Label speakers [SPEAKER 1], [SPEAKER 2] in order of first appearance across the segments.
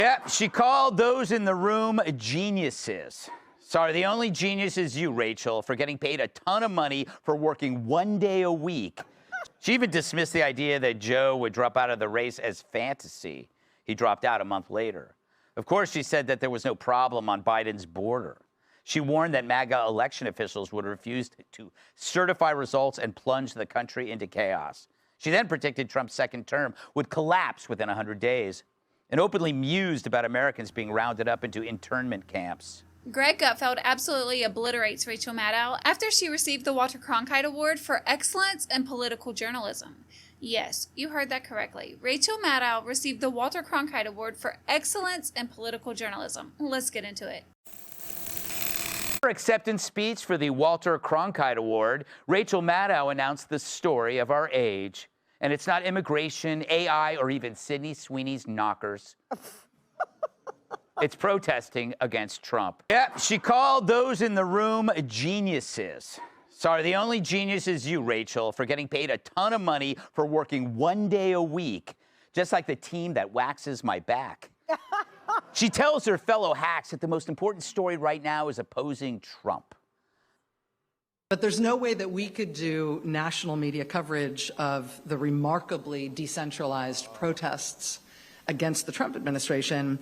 [SPEAKER 1] Yep, she called those in the room geniuses. Sorry, the only genius is you, Rachel, for getting paid a ton of money for working 1 day a week. She even dismissed the idea that Joe would drop out of the race as fantasy. He dropped out a month later. Of course, she said that there was no problem on Biden's border. She warned that MAGA election officials would refuse to certify results and plunge the country into chaos. She then predicted Trump's second term would collapse within 100 days and openly mused about Americans being rounded up into internment camps.
[SPEAKER 2] Greg Gutfeld absolutely obliterates Rachel Maddow after she received the Walter Cronkite Award for excellence in political journalism. Yes, you heard that correctly. Rachel Maddow received the Walter Cronkite Award for excellence in political journalism. Let's get into it.
[SPEAKER 1] Her acceptance speech for the Walter Cronkite Award, Rachel Maddow announced the story of our age. And it's not immigration, AI, or even Sydney Sweeney's knockers. It's protesting against Trump. Yep, she called those in the room geniuses. Sorry, the only genius is you, Rachel, for getting paid a ton of money for working 1 day a week, just like the team that waxes my back. She tells her fellow hacks that the most important story right now is opposing Trump.
[SPEAKER 3] But there's no way that we could do national media coverage of the remarkably decentralized protests against the Trump administration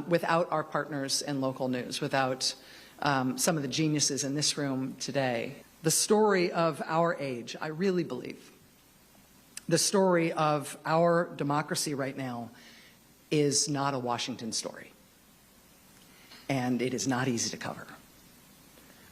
[SPEAKER 3] without our partners in local news, without some of the geniuses in this room today. The story of our age, I really believe, the story of our democracy right now is not a Washington story. And it is not easy to cover.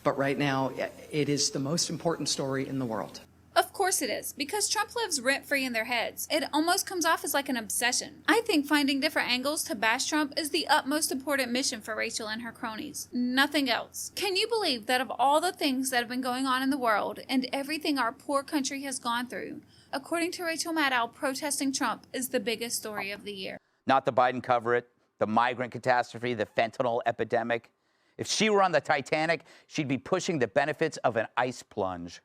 [SPEAKER 3] But right now, it is the most important story in the world.
[SPEAKER 2] Of course it is, because Trump lives rent-free in their heads. It almost comes off as like an obsession. I think finding different angles to bash Trump is the utmost important mission for Rachel and her cronies. Nothing else. Can you believe that of all the things that have been going on in the world and everything our poor country has gone through, according to Rachel Maddow, protesting Trump is the biggest story of the year?
[SPEAKER 1] Not the Biden cover-it, the migrant catastrophe, the fentanyl epidemic. If she were on the Titanic, she'd be pushing the benefits of an ice plunge.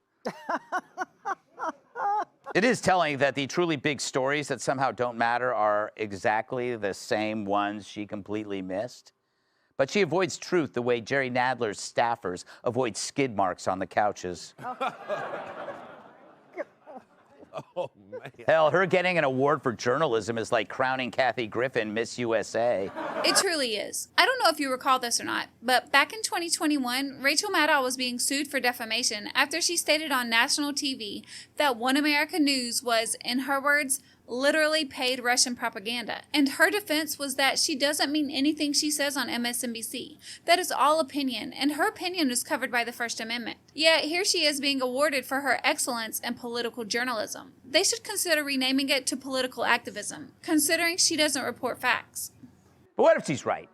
[SPEAKER 1] It is telling that the truly big stories that somehow don't matter are exactly the same ones she completely missed. But she avoids truth the way Jerry Nadler's staffers avoid skid marks on the couches.
[SPEAKER 4] Oh, man.
[SPEAKER 1] Hell, her getting an award for journalism is like crowning Kathy Griffin Miss USA.
[SPEAKER 2] It truly is. I don't know if you recall this or not, but back in 2021, Rachel Maddow was being sued for defamation after she stated on national TV that One America News was, in her words, literally paid Russian propaganda. And her defense was that she doesn't mean anything she says on MSNBC. That is all opinion, and her opinion is covered by the First Amendment. Yet here she is being awarded for her excellence in political journalism. They should consider renaming it to political activism, considering she doesn't report facts.
[SPEAKER 1] But what if she's right?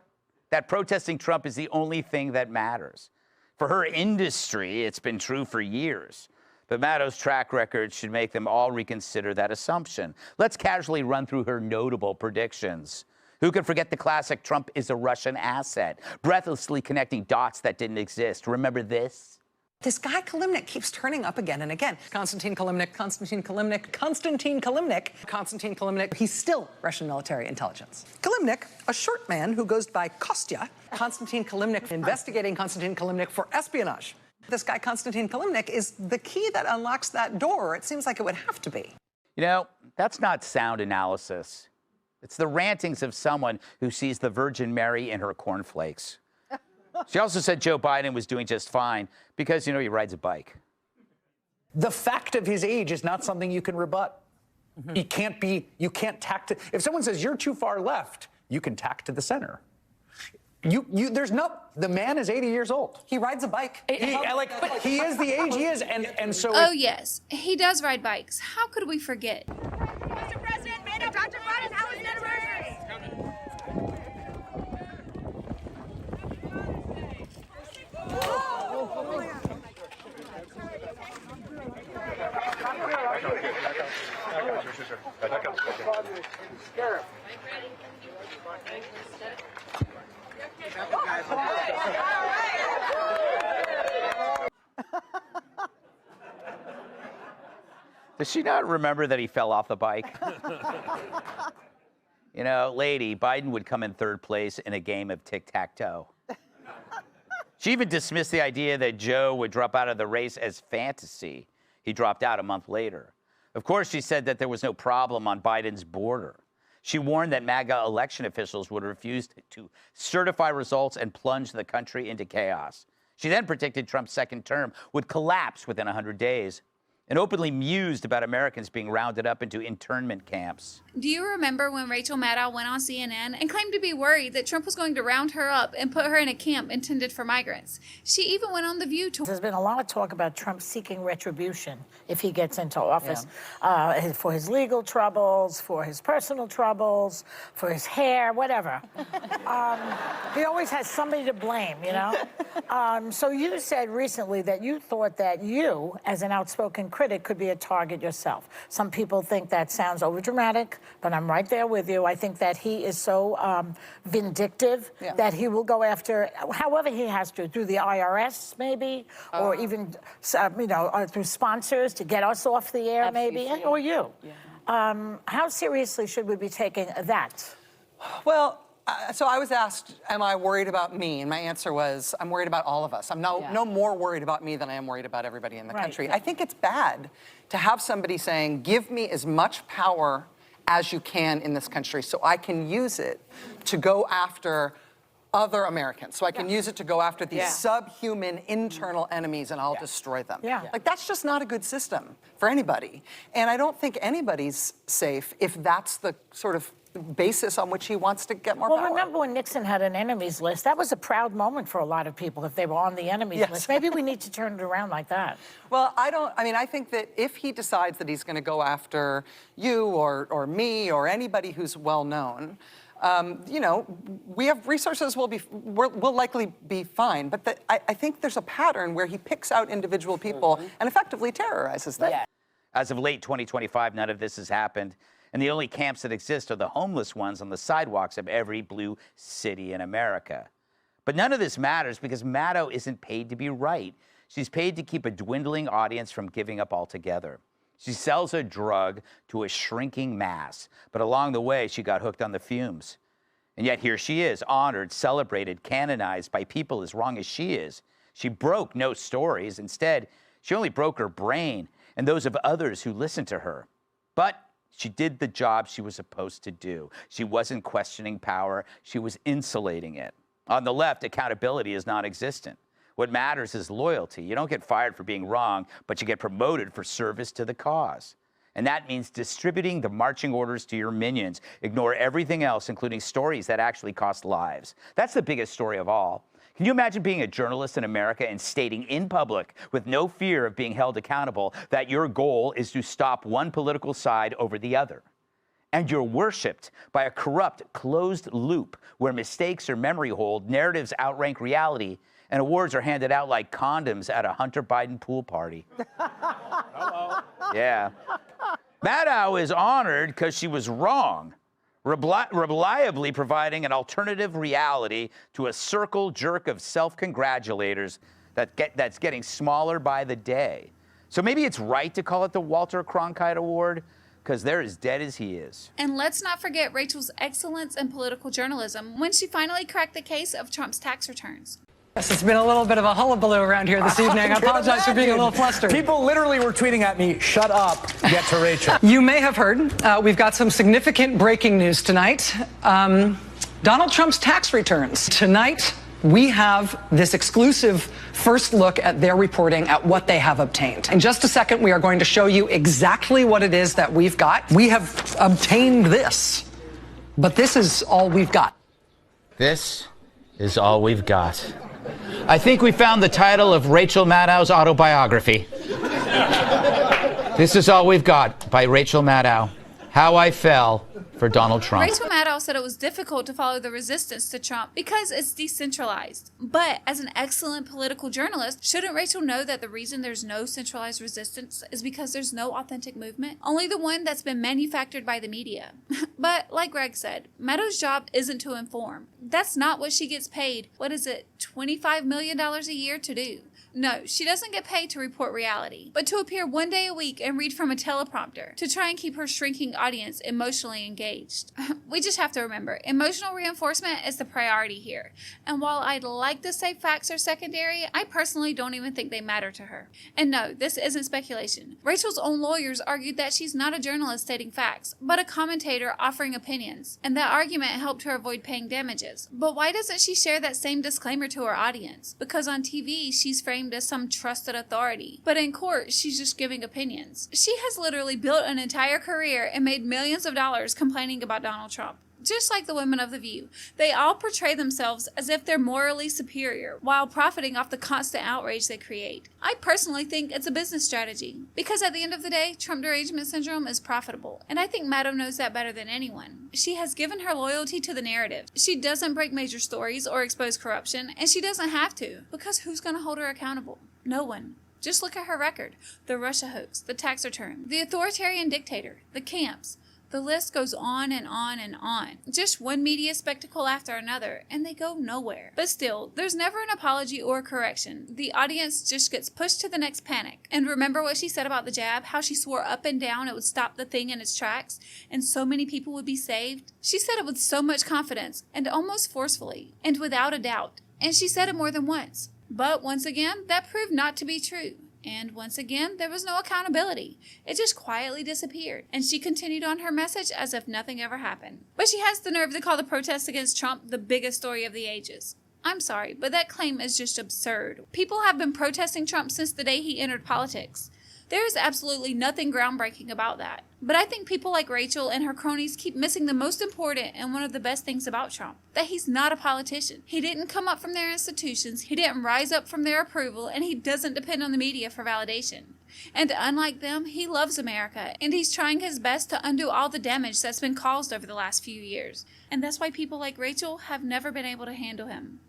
[SPEAKER 1] That protesting Trump is the only thing that matters. For her industry, it's been true for years. But Maddow's track record should make them all reconsider that assumption. Let's casually run through her notable predictions. Who could forget the classic Trump is a Russian asset, breathlessly connecting dots that didn't exist? Remember this?
[SPEAKER 5] This guy Kalimnik keeps turning up again and again. Konstantin Kalimnik, Konstantin Kalimnik, Konstantin Kalimnik, Konstantin Kalimnik. He's still Russian military intelligence. Kalimnik, a short man who goes by Kostya. Konstantin Kalimnik investigating Konstantin Kalimnik for espionage. This guy, Konstantin Kalimnik, is the key that unlocks that door. It seems like it would have to be.
[SPEAKER 1] You know, that's not sound analysis. It's the rantings of someone who sees the Virgin Mary in her cornflakes. She also said Joe Biden was doing just fine because, you know, he rides a bike.
[SPEAKER 6] The fact of his age is not something you can rebut. You can't tack to, if someone says you're too far left, you can tack to the center. The man is 80 years old.
[SPEAKER 5] He rides a bike.
[SPEAKER 6] He is the age he is, and so.
[SPEAKER 2] Oh, yes, he does ride bikes. How could we forget?
[SPEAKER 7] Mr. President, made up Dr. Biden, how was his anniversary?
[SPEAKER 1] Does she not remember that he fell off the bike? You know, lady, Biden would come in third place in a game of tic-tac-toe. She even dismissed the idea that Joe would drop out of the race as fantasy. He dropped out a month later. Of course, she said that there was no problem on Biden's border. She warned that MAGA election officials would refuse to certify results and plunge the country into chaos. She then predicted Trump's second term would collapse within 100 days and openly mused about Americans being rounded up into internment camps.
[SPEAKER 2] Do you remember when Rachel Maddow went on CNN and claimed to be worried that Trump was going to round her up and put her in a camp intended for migrants? She even went on The View to...
[SPEAKER 8] There's been a lot of talk about Trump seeking retribution if he gets into office, for his legal troubles, for his personal troubles, for his hair, whatever. He always has somebody to blame, you know? So you said recently that you thought that you, as an outspoken critic, could be a target yourself. Some people think that sounds overdramatic, but I'm right there with you. I think that he is so vindictive that he will go after, however he has to, through the IRS maybe, or even, you know, through sponsors to get us off the air maybe, or you. Yeah. How seriously should we be taking that?
[SPEAKER 5] Well, so I was asked, am I worried about me? And my answer was, I'm worried about all of us. I'm no more worried about me than I am worried about everybody in the country. I think it's bad to have somebody saying, give me as much power as you can in this country so I can use it to go after other Americans. So I can use it to go after these subhuman internal enemies and I'll destroy them. Like, that's just not a good system for anybody. And I don't think anybody's safe if that's the sort of basis on which he wants to get more power.
[SPEAKER 8] Well, remember when Nixon had an enemies list? That was a proud moment for a lot of people if they were on the enemies list. Maybe we need to turn it around like that.
[SPEAKER 5] Well, I think that if he decides that he's going to go after you or me or anybody who's well known, you know, we have resources, we'll likely be fine. But I think there's a pattern where he picks out individual people and effectively terrorizes them.
[SPEAKER 1] As of late 2025, none of this has happened. And the only camps that exist are the homeless ones on the sidewalks of every blue city in America. But none of this matters because Maddow isn't paid to be right. She's paid to keep a dwindling audience from giving up altogether. She sells a drug to a shrinking mass, but along the way, she got hooked on the fumes. And yet here she is, honored, celebrated, canonized by people as wrong as she is. She broke no stories. Instead, she only broke her brain and those of others who listened to her. But she did the job she was supposed to do. She wasn't questioning power. She was insulating it. On the left, accountability is non-existent. What matters is loyalty. You don't get fired for being wrong, but you get promoted for service to the cause. And that means distributing the marching orders to your minions. Ignore everything else, including stories that actually cost lives. That's the biggest story of all. Can you imagine being a journalist in America and stating in public, with no fear of being held accountable, that your goal is to stop one political side over the other? And you're worshipped by a corrupt, closed loop where mistakes are memory hold, narratives outrank reality, and awards are handed out like condoms at a Hunter Biden pool party. Hello. Yeah. Maddow is honored because she was wrong, reliably providing an alternative reality to a circle jerk of self-congratulators that's getting smaller by the day. So maybe it's right to call it the Walter Cronkite Award, because they're as dead as he is.
[SPEAKER 2] And let's not forget Rachel's excellence in political journalism when she finally cracked the case of Trump's tax returns.
[SPEAKER 5] Yes, it's been a little bit of a hullabaloo around here this evening. I apologize for being a little flustered.
[SPEAKER 6] People literally were tweeting at me, shut up, get to Rachel.
[SPEAKER 5] You may have heard, we've got some significant breaking news tonight. Donald Trump's tax returns. Tonight, we have this exclusive first look at their reporting at what they have obtained. In just a second, we are going to show you exactly what it is that we've got. We have obtained this, but this is all we've got.
[SPEAKER 1] This is all we've got. I think we found the title of Rachel Maddow's autobiography. This is all we've got by Rachel Maddow. How I fell for Donald Trump.
[SPEAKER 2] Rachel Maddow said it was difficult to follow the resistance to Trump because it's decentralized. But as an excellent political journalist, shouldn't Rachel know that the reason there's no centralized resistance is because there's no authentic movement? Only the one that's been manufactured by the media. But like Greg said, Maddow's job isn't to inform. That's not what she gets paid, what is it, $25 million a year to do. No, she doesn't get paid to report reality, but to appear one day a week and read from a teleprompter to try and keep her shrinking audience emotionally engaged. We just have to remember, emotional reinforcement is the priority here. And while I'd like to say facts are secondary, I personally don't even think they matter to her. And no, this isn't speculation. Rachel's own lawyers argued that she's not a journalist stating facts, but a commentator offering opinions. And that argument helped her avoid paying damages. But why doesn't she share that same disclaimer to her audience? Because on TV, she's framed as some trusted authority. But in court, she's just giving opinions. She has literally built an entire career and made millions of dollars complaining about Donald Trump. Just like the women of The View, they all portray themselves as if they're morally superior while profiting off the constant outrage they create. I personally think it's a business strategy because at the end of the day, Trump derangement syndrome is profitable, and I think Maddow knows that better than anyone. She has given her loyalty to the narrative. She doesn't break major stories or expose corruption, and she doesn't have to, because who's going to hold her accountable? No one. Just look at her record. The Russia hoax, the tax return, the authoritarian dictator, the camps. The list goes on and on and on. Just one media spectacle after another, and they go nowhere. But still, there's never an apology or correction. The audience just gets pushed to the next panic. And remember what she said about the jab? How she swore up and down it would stop the thing in its tracks, and so many people would be saved? She said it with so much confidence, and almost forcefully, and without a doubt. And she said it more than once. But once again, that proved not to be true. And once again, there was no accountability. It just quietly disappeared. And she continued on her message as if nothing ever happened. But she has the nerve to call the protests against Trump the biggest story of the ages. I'm sorry, but that claim is just absurd. People have been protesting Trump since the day he entered politics. There is absolutely nothing groundbreaking about that. But I think people like Rachel and her cronies keep missing the most important and one of the best things about Trump. That he's not a politician. He didn't come up from their institutions, he didn't rise up from their approval, and he doesn't depend on the media for validation. And unlike them, he loves America, and he's trying his best to undo all the damage that's been caused over the last few years. And that's why people like Rachel have never been able to handle him.